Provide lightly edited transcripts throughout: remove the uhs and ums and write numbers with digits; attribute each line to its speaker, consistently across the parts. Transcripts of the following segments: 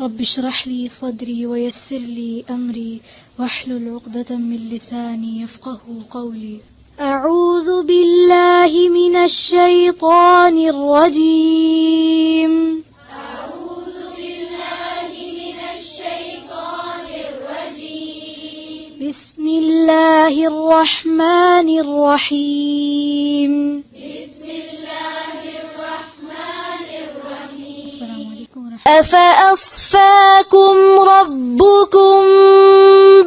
Speaker 1: رب اشرح لي صدري ويسر لي أمري واحلل عقدة من لساني يفقه قولي. أعوذ بالله من الشيطان الرجيم.
Speaker 2: أعوذ بالله من الشيطان الرجيم.
Speaker 1: بسم الله الرحمن الرحيم.
Speaker 2: بسم الله الرحمن الرحيم.
Speaker 1: السلام عليكم ورحمة الله.
Speaker 2: أفأصفاكم ربكم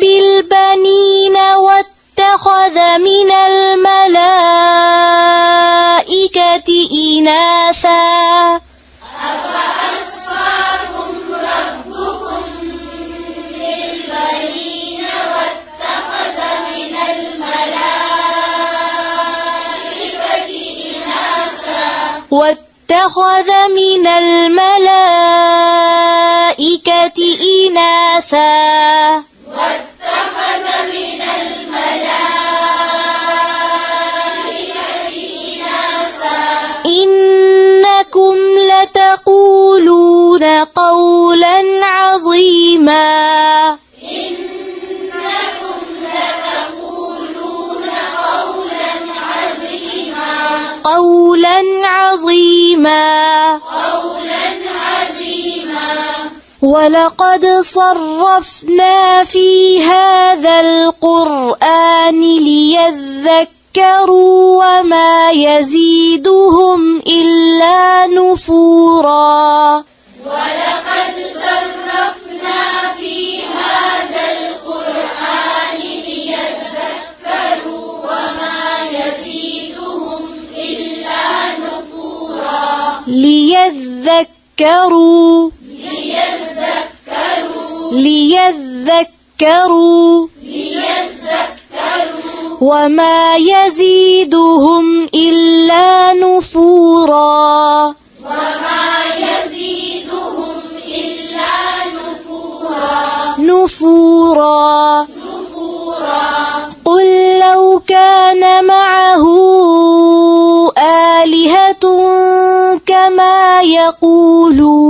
Speaker 2: بالبنين واتخذ من الملائكة إناثا. أفأصفاكم ربكم بالبنين واتخذ من الملائكة إناثا. واتخذ من الملائكة إناثا. واتخذ من الملائكة إناثا. إنكم لتقولون قولا عظيما. إنكم لتقولون قولا عظيما. قولا عظيما. قولا عظيما. ولقد صرفنا في هذا القرآن ليذكروا وما يزيدهم إلا نفورا. ولقد صرفنا في هذا القرآن ليذكروا وما يزيدهم إلا نفورا. ليذكروا. ليذكروا. وما يزيدهم إلا نفورا. وما يزيدهم إلا نفورا. قل لو كان معه آلهة كما يقولون.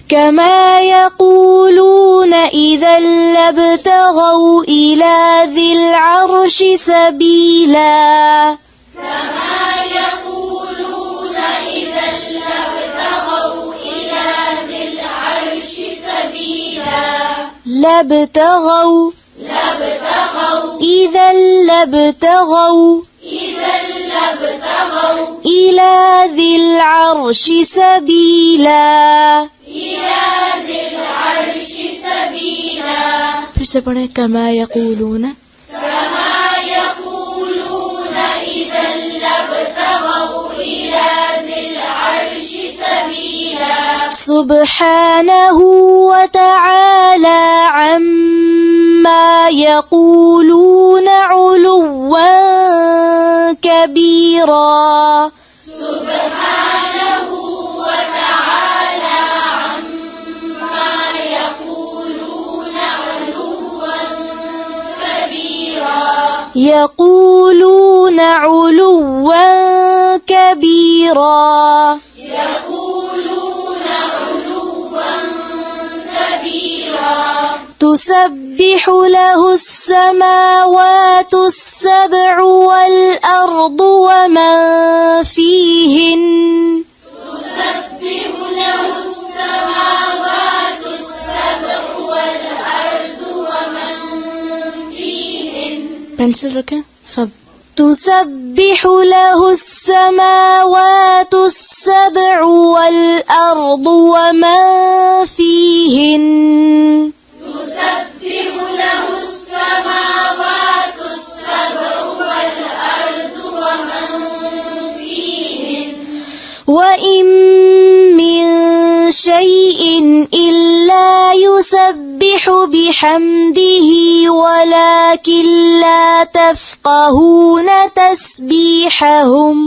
Speaker 2: كما يقولون إذا لابتغوا إلى ذي العرش سبيلا. كما يقولون إذا لابتغوا إلى ذي العرش سبيلا. لابتغوا. إذا لابتغوا إلى ذي العرش سبيلا. फिर से पढ़े كما يقولون. كما يقولون إذا لابتغوا إلى ذي العرش سبيلا. سبحانه وتعالى عما يقولون علوا كبيرا. سبحانه وتعالى عما يقولون علوا كبيرا. يقولون علوا كبيرا. يقولون علوا كبيرا. تسبح له السماوات السبع والأرض ومن فيهن. تسبح له السماوات السبع والأرض ومن فيهن. पेंसिल रखें सब. تسبح له السماوات السبع والأرض ومن فيهن. تسبح له السماوات السبع والأرض ومن فيهن. وإن من شيء إلا يسبح بحمده ولكن لا تفقهون تسبيحهم.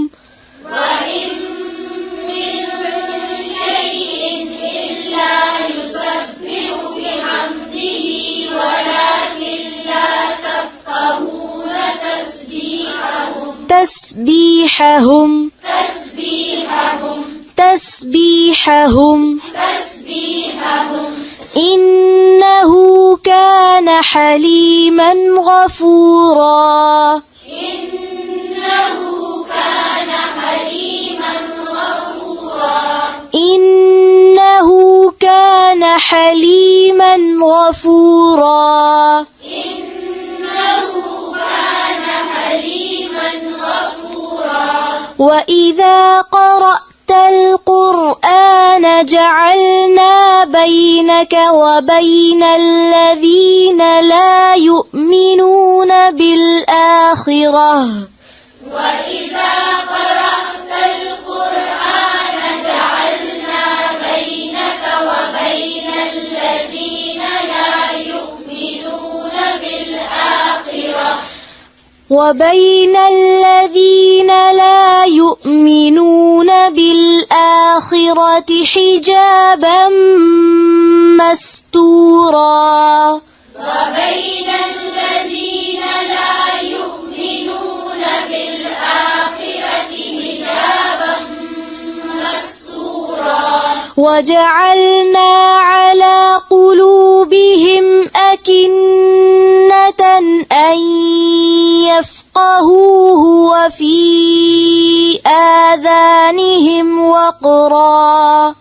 Speaker 2: وإن من شيء إلا يسبح بحمده ولكن لا تفقهون
Speaker 1: تسبيحهم إنه كان حليما غفورا وإذا قرأت القرآن جعلنا بينك وبين الذين لا يؤمنون بالآخرة حجابا مستورا وجعلنا على قلوبهم أكنة أن يفقهوه وفي آذانهم وقرا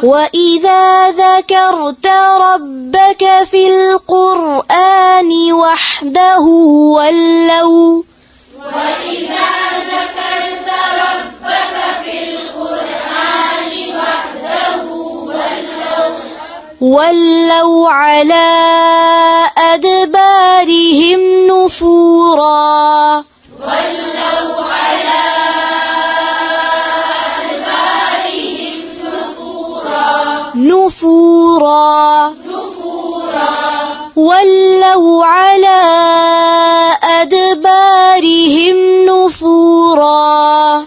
Speaker 1: وإذا ذكرت ربك في القرآن وحده ولوا على أدبارهم نفورا ولوا على أدبارهم نفورا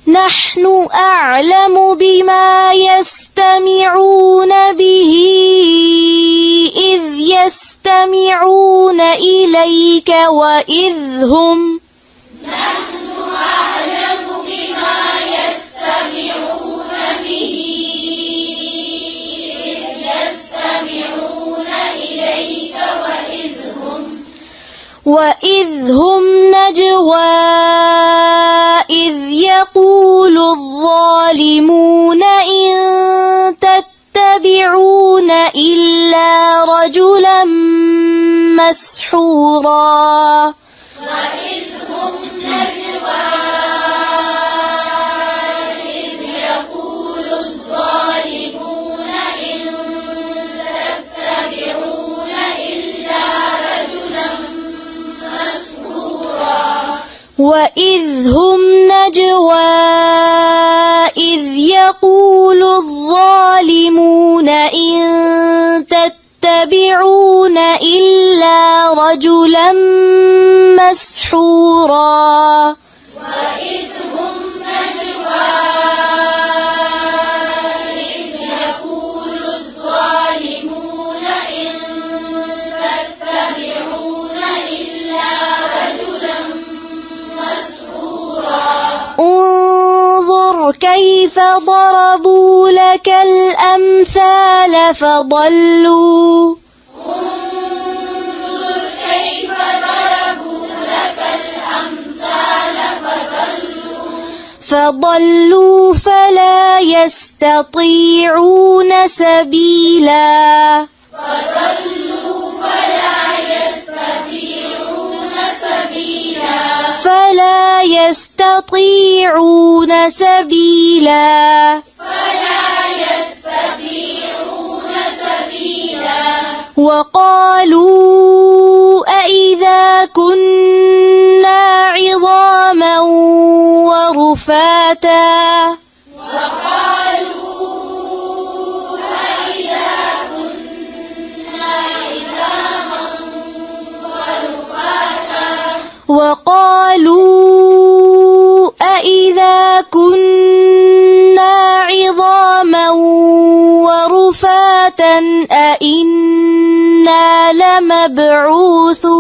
Speaker 1: نحن أعلم بما يستمعون به إذ يستمعون إليك وإذ هم نجوى إذ يقول الظالمون إن تتبعون إلا رجلا مسحورا وإذ هم نجوى إذ يقول الظالمون إن تتبعون إلا رجلا مسحورا انظر كيف ضربوا لك الأمثال فضلوا فلا يستطيعون سبيلا وقالوا أإذا كنا عظاما ورفاتا وقالوا أإذا كنا عظاما ورفاتا أإنا لمبعوثون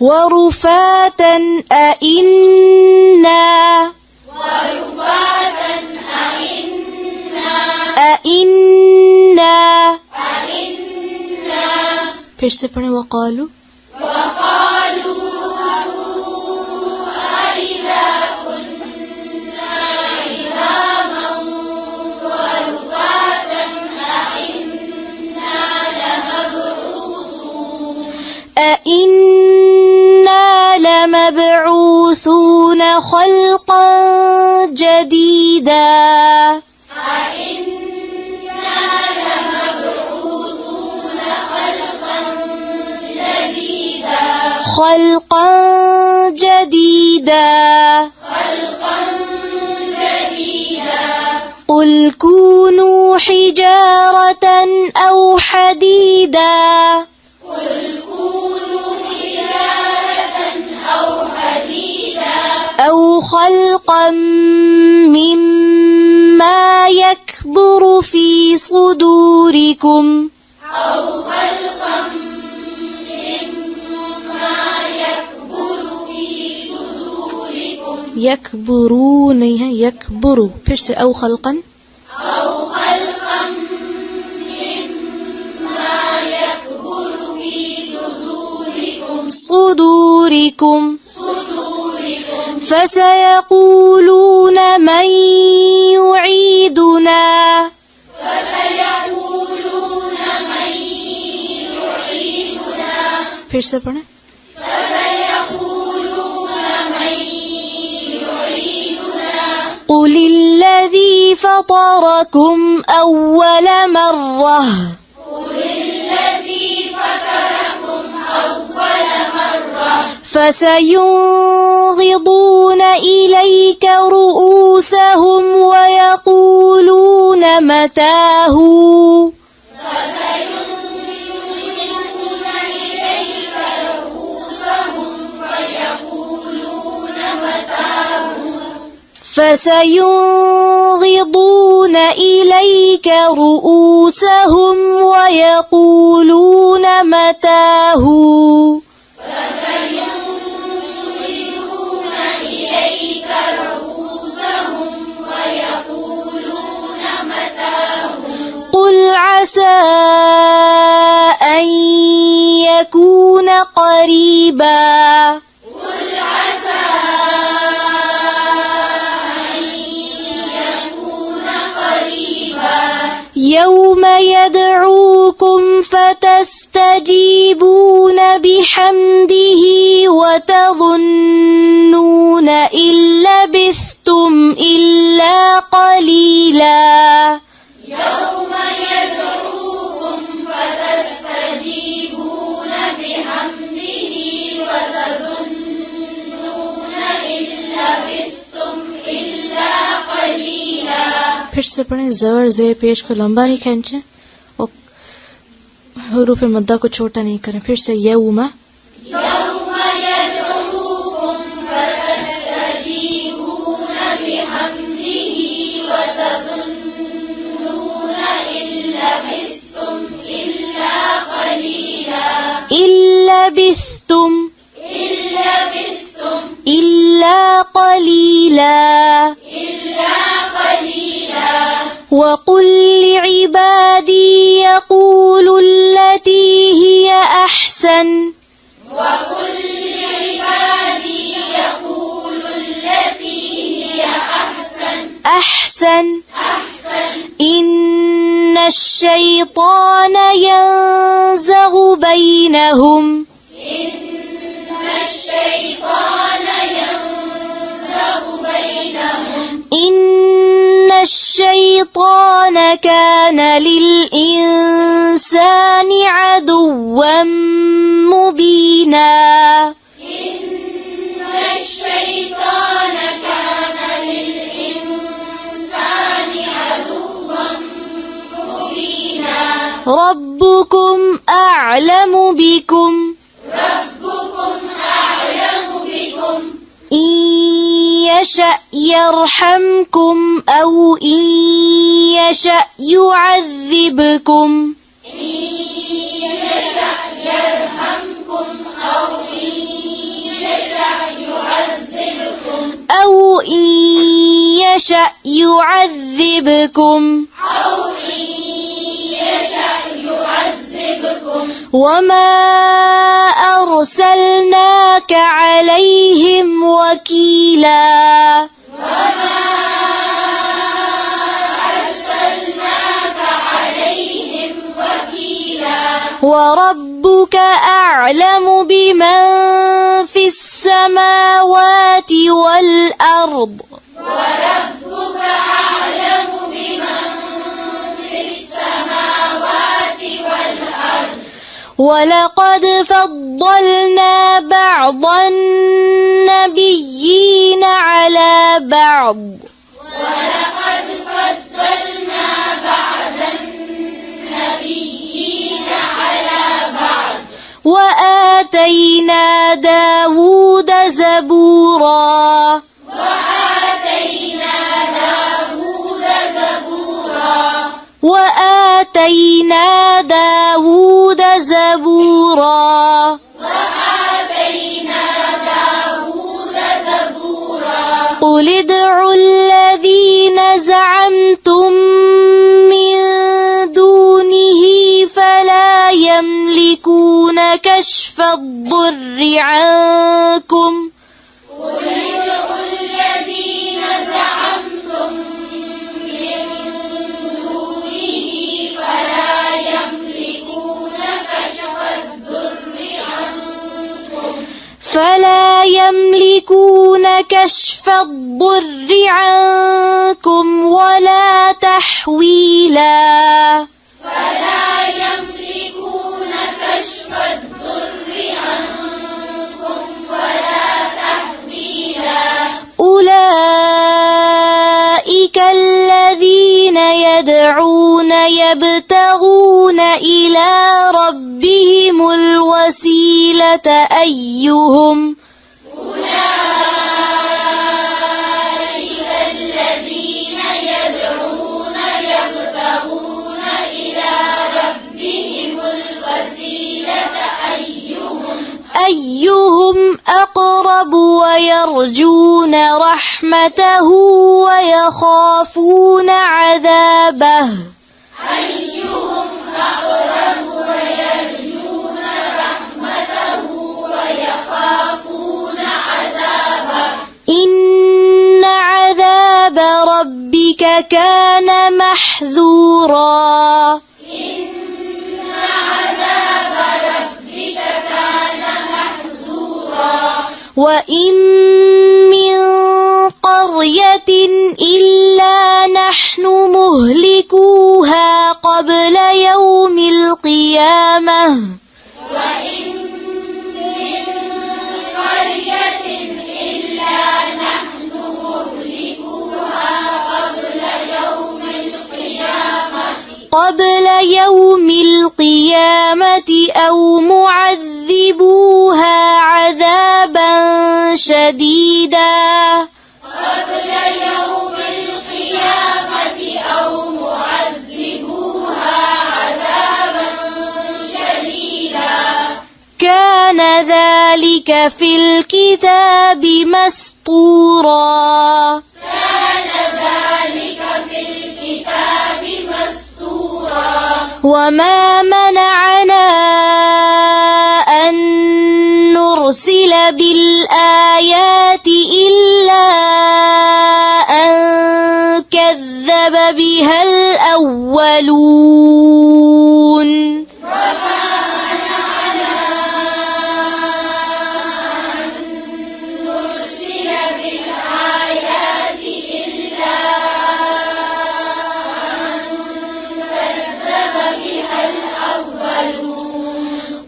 Speaker 1: ورفاتا أئنا फिर से पढ़ें वक़ालू أئنا لمبعوثون خلقا جديدا خلقا جديدا قل كونوا حجارة أو حديدا أو خلقا مما يكبر في صدوركم يكبروا नहीं है يكبروا फिर से أو خلقا صدوركم فسيقولون من يعيدنا फिर से पढ़ें قل الذي فطركم أول مرة فسينغضون إليك رؤوسهم ويقولون متاه فسينغضون إليك رؤوسهم ويقولون متاه قل عسى أن يكون قريبا يوم يدعوكم فتستجيبون بحمده وتظنون إن لبثتم إلا قليلا يوم يدعوكم فتستجيبون بحمده وتظنون إن لبثتم إلا قليلا फिर से पढ़ें ज़बर ज़े पेश को लंबा नहीं खींचे और हुरूफ मद्दा को छोटा नहीं करें फिर से यौमा إلا بثتم إلا قليلا وقل لعبادي يقولوا التي هي أحسن أحسن إن الشيطان ينزغ بينهم إن الشيطان كان للإنسان عدوا مبينا ربكم أعلم بكم إن يشأ يرحمكم أو إن يشأ يعذبكم أو إن يشأ يعذبكم وما أرسلناك عليهم وكيلا وربك أعلم بمن في السماوات والأرض ولقد فضلنا بعض النبيين على بعض وآتينا داود زبورا وآتينا داود زبورا قل ادعوا الذين زعمتم من دونه فلا يملكون كشف الضر عنكم فلا يملكون كشف الضر عنكم ولا تحويلا أولئك الذين يدعون يبتغون إلى ربهم الوسيلة أيهم أيهم أقرب ويرجون رحمته ويخافون عذابه إن عذاب ربك كان محذورا وإن من قرية إلا نحن مهلكوها قبل يوم القيامة قبل يوم القيامة أو معذبوها عذابا شديدا كان ذلك في الكتاب مسطورا وما منعنا أن نرسل بالآيات إلا أن كذب بها الأولون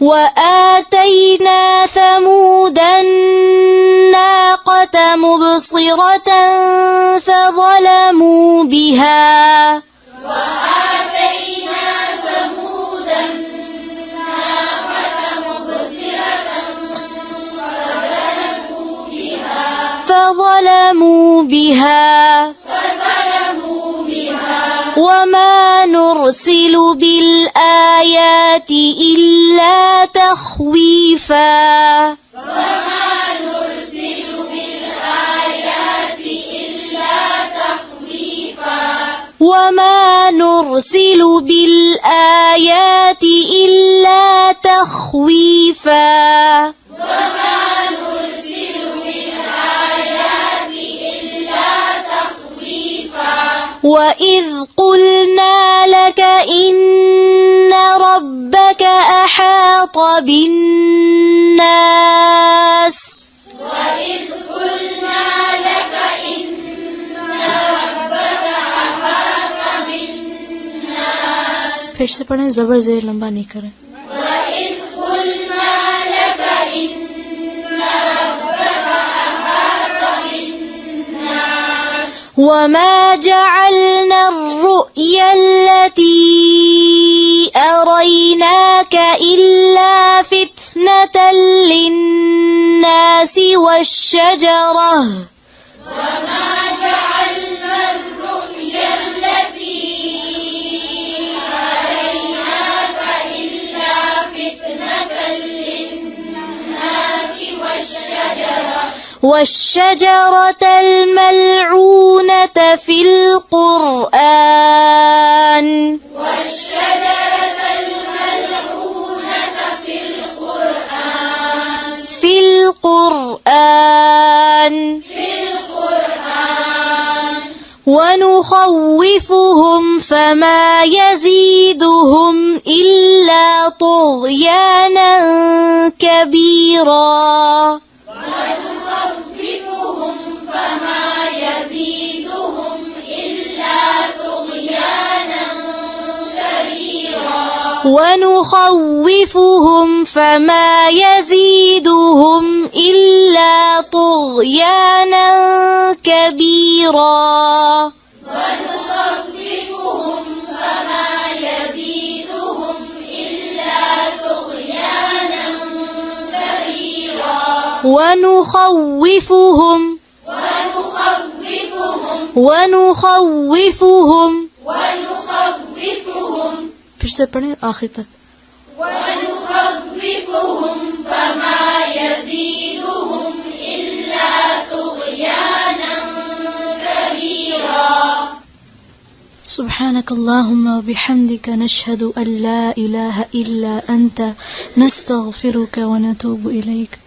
Speaker 1: وآتينا ثمود الناقة مبصرة فظلموا بها فظلموا بها وما نرسل بالآيات إلا تخويفا وما نرسل بالآيات إلا تخويفا وإذ قلنا لك إن ربك أحاط بالناس फिर से पढ़ें, जबर ज़ेर लंबा नहीं करें। وما جعلنا الرؤيا التي أريناك إلا فتنة للناس والشجرة والشجرة الملعونة في القرآن في القرآن ونخوفهم فما يزيدهم إلا طغيانا كبيرا ونخوفهم فما يزيدهم إلا طغيانا كبيرا ونخوفهم फिर से पढ़ें आखिर तक
Speaker 2: ونخوفهم فما يزيدهم إلا طغيانا كبيرا
Speaker 1: سبحانك اللهم وبحمدك نشهد أن لا إله إلا أنت نستغفرك ونتوب إليك